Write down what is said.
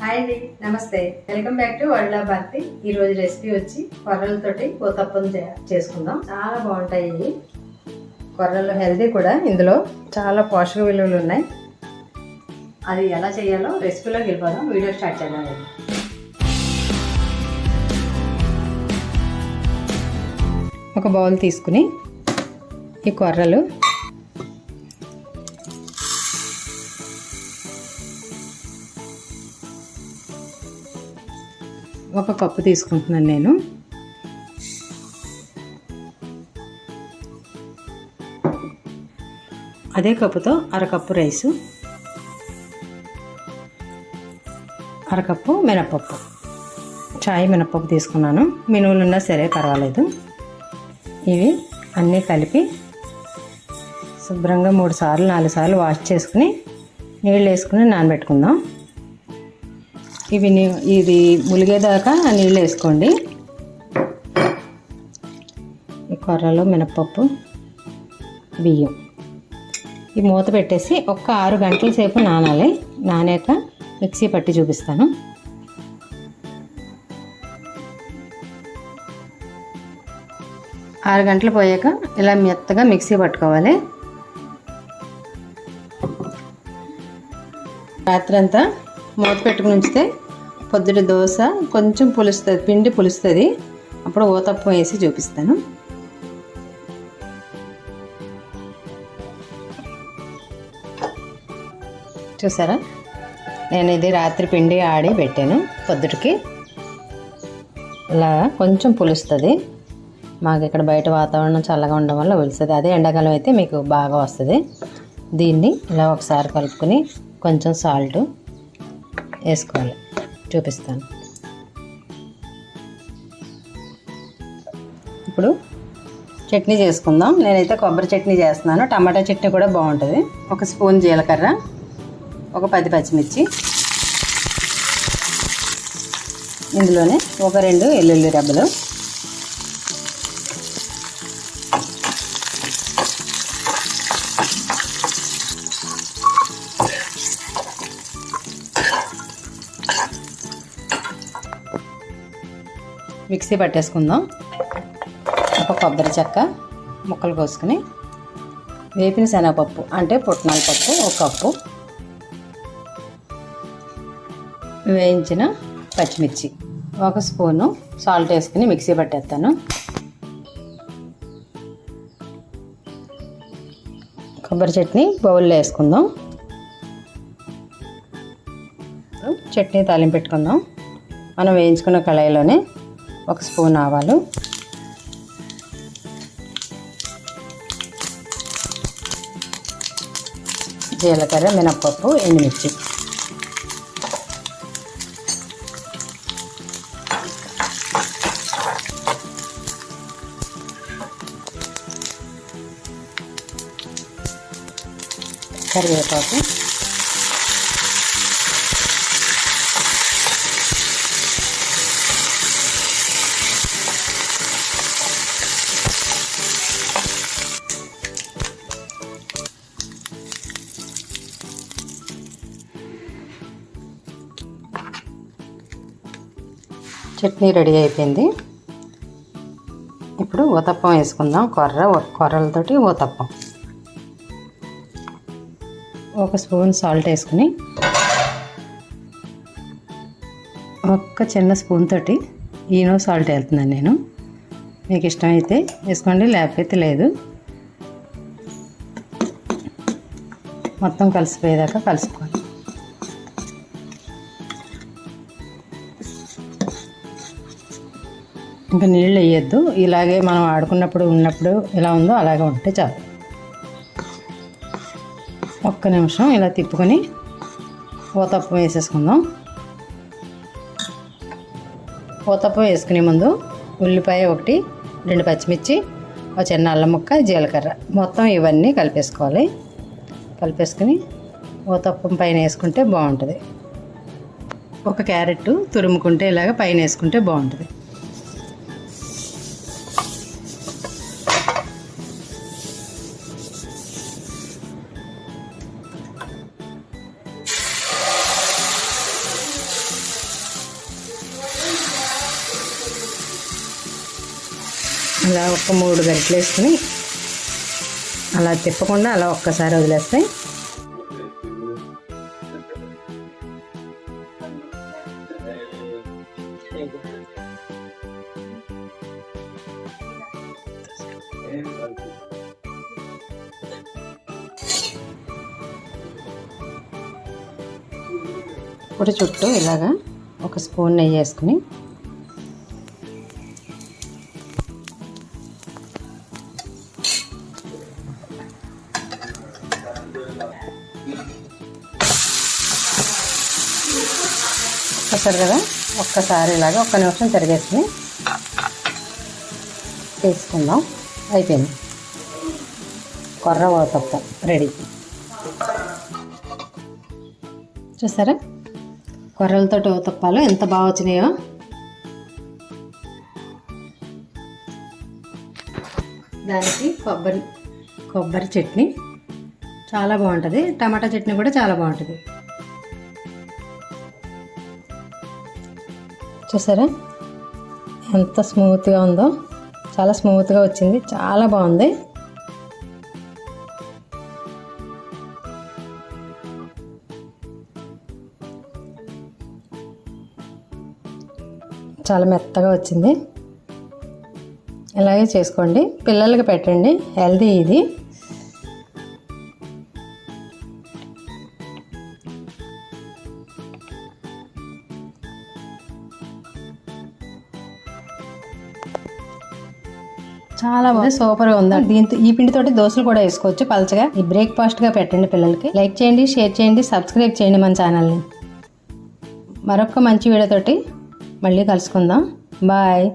Hi అండి, నమస్తే. Welcome back to world of Bharathi. ఈ రోజు రెసిపీ వచ్చి కొర్రలతోటి ఊతప్పం చేసుకుందాం. చాలా బాగుంటాయి ఇవి. కొర్రలు హెల్తీ కూడా. ఇందులో చాలా పోషక విలువలు ఉన్నాయి. అది ఎలా చేయాలో రెసిపీలోకి వెళ్ళిపోదాం. వీడియో స్టార్ట్ చేద్దాం. ఒక బౌల్ తీసుకుని ఈ కొర్రలు ఒక కప్పు తీసుకుంటున్నాను నేను. అదే కప్పుతో అరకప్పు రైసు, అరకప్పు మినపప్పు, చాయ్ మినపప్పు తీసుకున్నాను. మినువులు ఉన్నా సరే పర్వాలేదు. ఇవి అన్నీ కలిపి శుభ్రంగా 3 సార్లు 4 సార్లు వాష్ చేసుకుని నీళ్ళు వేసుకుని నానబెట్టుకుందాం. ఇది ములిగేదాకా నీళ్ళు వేసుకోండి. ఈ కొర్రలు, మినపప్పు, బియ్యం ఈ మూత పెట్టేసి ఒక 6 గంటల సేపు నానాలి. నానాక మిక్సీ పట్టి చూపిస్తాను. ఆరు గంటలు పోయాక ఇలా మెత్తగా మిక్సీ పట్టుకోవాలి. రాత్రంతా మూత పెట్టుకుని ఉంచితే పొద్దుట దోశ కొంచెం పులుస్తుంది, పిండి పులుస్తుంది. అప్పుడు ఊతప్పం వేసి చూపిస్తాను. చూసారా, నేను ఇది రాత్రి పిండి ఆడి పెట్టాను. పొద్దుటికి ఇలా కొంచెం పులుస్తుంది. మాకు ఇక్కడ బయట వాతావరణం చల్లగా ఉండడం వల్ల పులుస్తుంది. అదే ఎండాకాలం అయితే మీకు బాగా వస్తుంది. దీన్ని ఇలా ఒకసారి కలుపుకొని కొంచెం సాల్ట్ వేసుకోవాలి. చూపిస్తాను. ఇప్పుడు చట్నీ చేసుకుందాం. నేనైతే కొబ్బరి చట్నీ చేస్తున్నాను. టమాటా చట్నీ కూడా బాగుంటుంది. 1 స్పూన్ జీలకర్ర, ఒక 10 పచ్చిమిర్చి, ఇందులోనే ఒక 2 వెల్లుల్లి రెబ్బలు, మిక్సీ పట్టేసుకుందాం. ఒక కొబ్బరి చెక్క ముక్కలు కోసుకుని, వేపిన శనగపప్పు అంటే పుట్నాల పప్పు 1 కప్పు, వేయించిన పచ్చిమిర్చి 1 స్పూను, సాల్ట్ వేసుకుని మిక్సీ పట్టేస్తాను. కొబ్బరి చట్నీ బౌల్లో వేసుకుందాం. చట్నీ తాలింపు పెట్టుకుందాం. మనం వేయించుకున్న కళాయిలోనే 1 స్పూన్ ఆవాలు, జీలకర్ర, మినపప్పు, ఎండుమిర్చి, కరివేపాకు, చట్నీ రెడీ అయిపోయింది. ఇప్పుడు ఊతప్పం వేసుకుందాం. కొర్రలతోటి ఊతప్పం. 1 స్పూన్ సాల్ట్ వేసుకుని, ఒక చిన్న స్పూన్ తోటి ఈనో సాల్ట్ వేస్తున్నాను నేను. మీకు ఇష్టమైతే వేసుకోండి, లేకపోతే లేదు. మొత్తం కలిసిపోయేదాకా కలుపుకోవాలి. ఇంకా నీళ్ళు వేయద్దు. ఇలాగే మనం ఆడుకున్నప్పుడు ఉన్నప్పుడు ఎలా ఉందో అలాగే ఉంటే చాలు. 1 నిమిషం ఇలా తిప్పుకొని ఊతప్పం వేసేసుకుందాం. ఊతప్పం వేసుకునే ముందు ఉల్లిపాయ 1, 2 పచ్చిమిర్చి, ఒక చిన్న అల్లం ముక్క, జీలకర్ర మొత్తం ఇవన్నీ కలిపేసుకోవాలి. కలిపేసుకుని ఊతప్పం పైన వేసుకుంటే బాగుంటుంది. 1 క్యారెట్ తురుముకుంటే ఇలాగ పైన వేసుకుంటే బాగుంటుంది. ఇలా ఒక 3 గరిటెలు వేసుకుని అలా తిప్పకుండా అలా ఒక్కసారి వదిలేస్తే ఇప్పుడు చుట్టూ ఇలాగా ఒక స్పూన్ నెయ్యి వేసుకుని చూసారు కదా, ఒక్కసారి ఇలాగా 1 నిమిషం తిరిగేసుకుని తీసుకుందాం. అయిపోయింది, కొర్ర ఊతప్పం రెడీ. చూసారా కొర్రలతో ఊతప్పాలు ఎంత బాగా వచ్చినాయో. దానికి కొబ్బరి చట్నీ చాలా బాగుంటుంది, టమాటా చట్నీ కూడా చాలా బాగుంటుంది. చూసారా ఎంత స్మూత్గా ఉందో, చాలా స్మూత్గా వచ్చింది, చాలా బాగుంది. చాలా మెత్తగా వచ్చింది. ఇలాగే చేసుకోండి, పిల్లలకి పెట్టండి, హెల్దీ ఇది. చాలా బాగుంది, సూపర్గా ఉంది. దీంతో ఈ పిండితోటి దోశలు కూడా వేసుకోవచ్చు పలచగా. ఈ బ్రేక్ఫాస్ట్గా పెట్టండి పిల్లలకి. లైక్ చేయండి, షేర్ చేయండి, సబ్స్క్రైబ్ చేయండి మన ఛానల్ని. మరొక మంచి వీడియోతోటి మళ్ళీ కలుసుకుందాం. బాయ్.